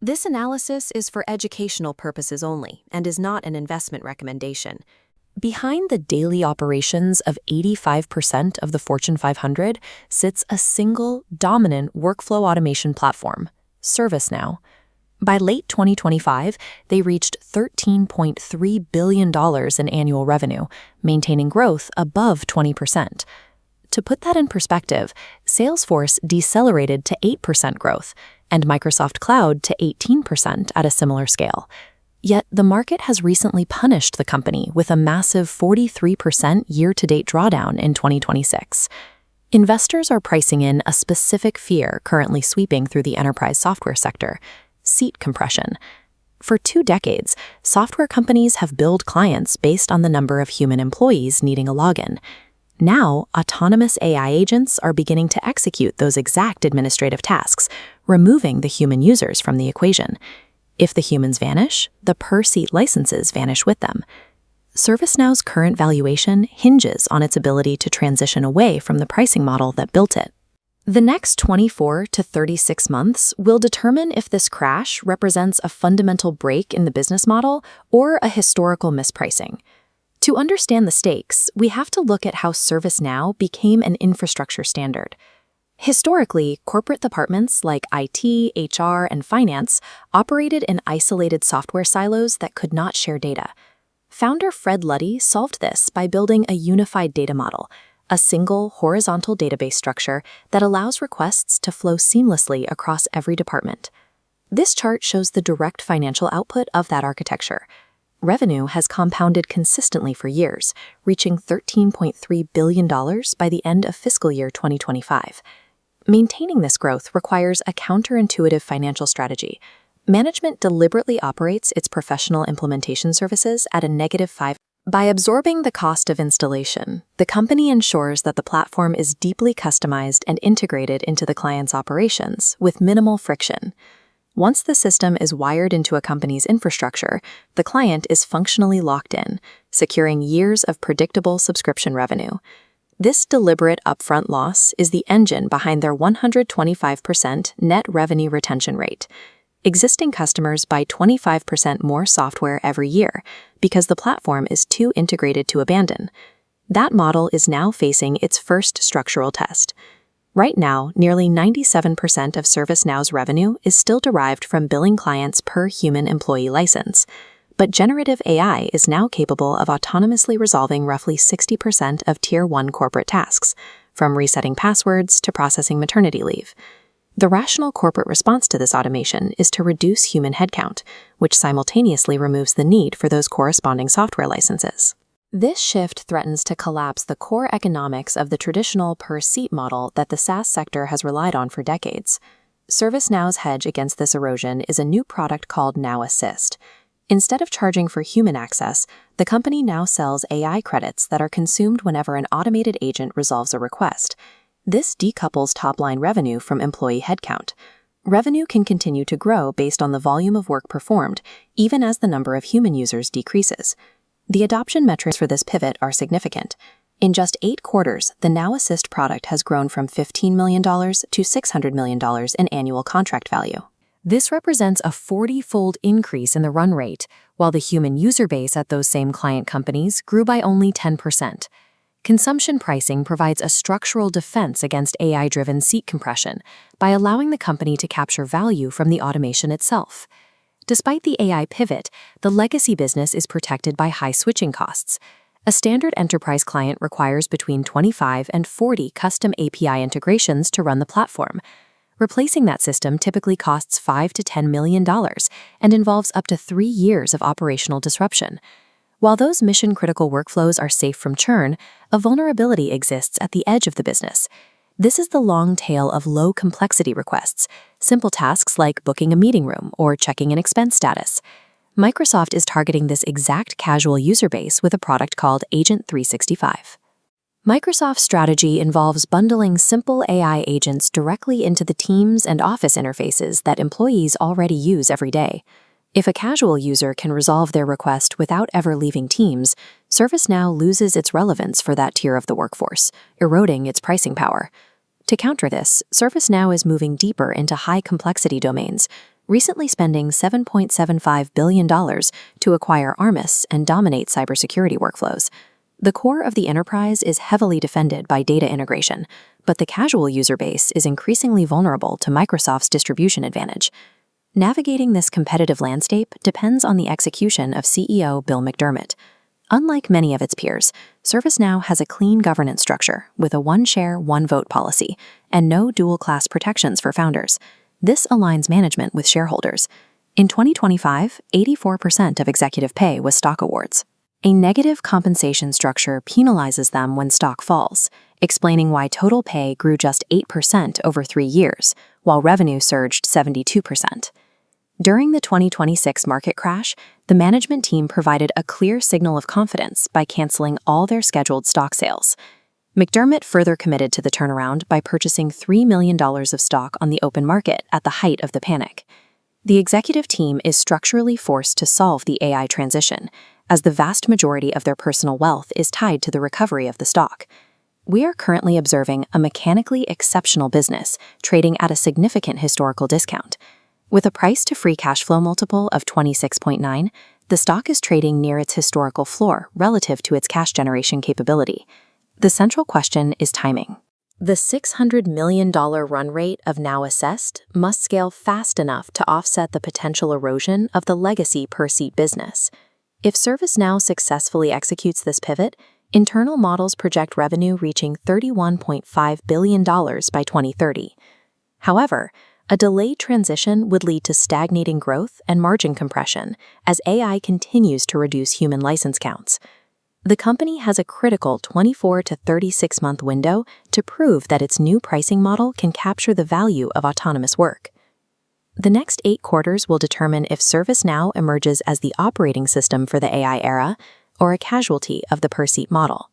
This analysis is for educational purposes only and is not an investment recommendation. Behind the daily operations of 85% of the Fortune 500 sits a single, dominant workflow automation platform, ServiceNow. By late 2025, they reached $13.3 billion in annual revenue, maintaining growth above 20%. To put that in perspective, Salesforce decelerated to 8% growth, and Microsoft Cloud to 18% at a similar scale. Yet the market has recently punished the company with a massive 43% year-to-date drawdown in 2026. Investors are pricing in a specific fear currently sweeping through the enterprise software sector: seat compression. For 2 decades, software companies have billed clients based on the number of human employees needing a login. Now, autonomous AI agents are beginning to execute those exact administrative tasks, removing the human users from the equation. If the humans vanish, the per-seat licenses vanish with them. ServiceNow's current valuation hinges on its ability to transition away from the pricing model that built it. The next 24 to 36 months will determine if this crash represents a fundamental break in the business model or a historical mispricing. To understand the stakes, we have to look at how ServiceNow became an infrastructure standard. Historically, corporate departments like IT, HR, and finance operated in isolated software silos that could not share data. Founder Fred Luddy solved this by building a unified data model, a single horizontal database structure that allows requests to flow seamlessly across every department. This chart shows the direct financial output of that architecture. Revenue has compounded consistently for years, reaching $13.3 billion by the end of fiscal year 2025. Maintaining this growth requires a counterintuitive financial strategy. Management deliberately operates its professional implementation services at a -5. By absorbing the cost of installation, the company ensures that the platform is deeply customized and integrated into the client's operations with minimal friction. Once the system is wired into a company's infrastructure, the client is functionally locked in, securing years of predictable subscription revenue. This deliberate upfront loss is the engine behind their 125% net revenue retention rate. Existing customers buy 25% more software every year because the platform is too integrated to abandon. That model is now facing its first structural test. Right now, nearly 97% of ServiceNow's revenue is still derived from billing clients per human employee license. But generative AI is now capable of autonomously resolving roughly 60% of Tier 1 corporate tasks, from resetting passwords to processing maternity leave. The rational corporate response to this automation is to reduce human headcount, which simultaneously removes the need for those corresponding software licenses. This shift threatens to collapse the core economics of the traditional per-seat model that the SaaS sector has relied on for decades. ServiceNow's hedge against this erosion is a new product called Now Assist. Instead of charging for human access, the company now sells AI credits that are consumed whenever an automated agent resolves a request. This decouples top-line revenue from employee headcount. Revenue can continue to grow based on the volume of work performed, even as the number of human users decreases. The adoption metrics for this pivot are significant. In just 8 quarters, the Now Assist product has grown from $15 million to $600 million in annual contract value. This represents a 40-fold increase in the run rate, while the human user base at those same client companies grew by only 10%. Consumption pricing provides a structural defense against AI-driven seat compression by allowing the company to capture value from the automation itself. Despite the AI pivot, the legacy business is protected by high switching costs. A standard enterprise client requires between 25 and 40 custom API integrations to run the platform. Replacing that system typically costs $5 to $10 million and involves up to 3 years of operational disruption. While those mission-critical workflows are safe from churn, a vulnerability exists at the edge of the business. This is the long tail of low-complexity requests, simple tasks like booking a meeting room or checking an expense status. Microsoft is targeting this exact casual user base with a product called Agent 365. Microsoft's strategy involves bundling simple AI agents directly into the Teams and Office interfaces that employees already use every day. If a casual user can resolve their request without ever leaving Teams, ServiceNow loses its relevance for that tier of the workforce, eroding its pricing power. To counter this, ServiceNow is moving deeper into high-complexity domains, recently spending $7.75 billion to acquire Armis and dominate cybersecurity workflows. The core of the enterprise is heavily defended by data integration, but the casual user base is increasingly vulnerable to Microsoft's distribution advantage. Navigating this competitive landscape depends on the execution of CEO Bill McDermott. Unlike many of its peers, ServiceNow has a clean governance structure with a one-share, one-vote policy and no dual-class protections for founders. This aligns management with shareholders. In 2025, 84% of executive pay was stock awards. A negative compensation structure penalizes them when stock falls, explaining why total pay grew just 8% over 3 years, while revenue surged 72%. During the 2026 market crash, the management team provided a clear signal of confidence by canceling all their scheduled stock sales. McDermott further committed to the turnaround by purchasing $3 million of stock on the open market at the height of the panic. The executive team is structurally forced to solve the AI transition, as the vast majority of their personal wealth is tied to the recovery of the stock. We are currently observing a mechanically exceptional business trading at a significant historical discount. With a price-to-free cash flow multiple of 26.9, the stock is trading near its historical floor relative to its cash generation capability. The central question is timing. The $600 million run rate of Now Assessed must scale fast enough to offset the potential erosion of the legacy per-seat business. If ServiceNow successfully executes this pivot, internal models project revenue reaching $31.5 billion by 2030. However, a delayed transition would lead to stagnating growth and margin compression as AI continues to reduce human license counts. The company has a critical 24 to 36-month window to prove that its new pricing model can capture the value of autonomous work. The next 8 quarters will determine if ServiceNow emerges as the operating system for the AI era or a casualty of the per-seat model.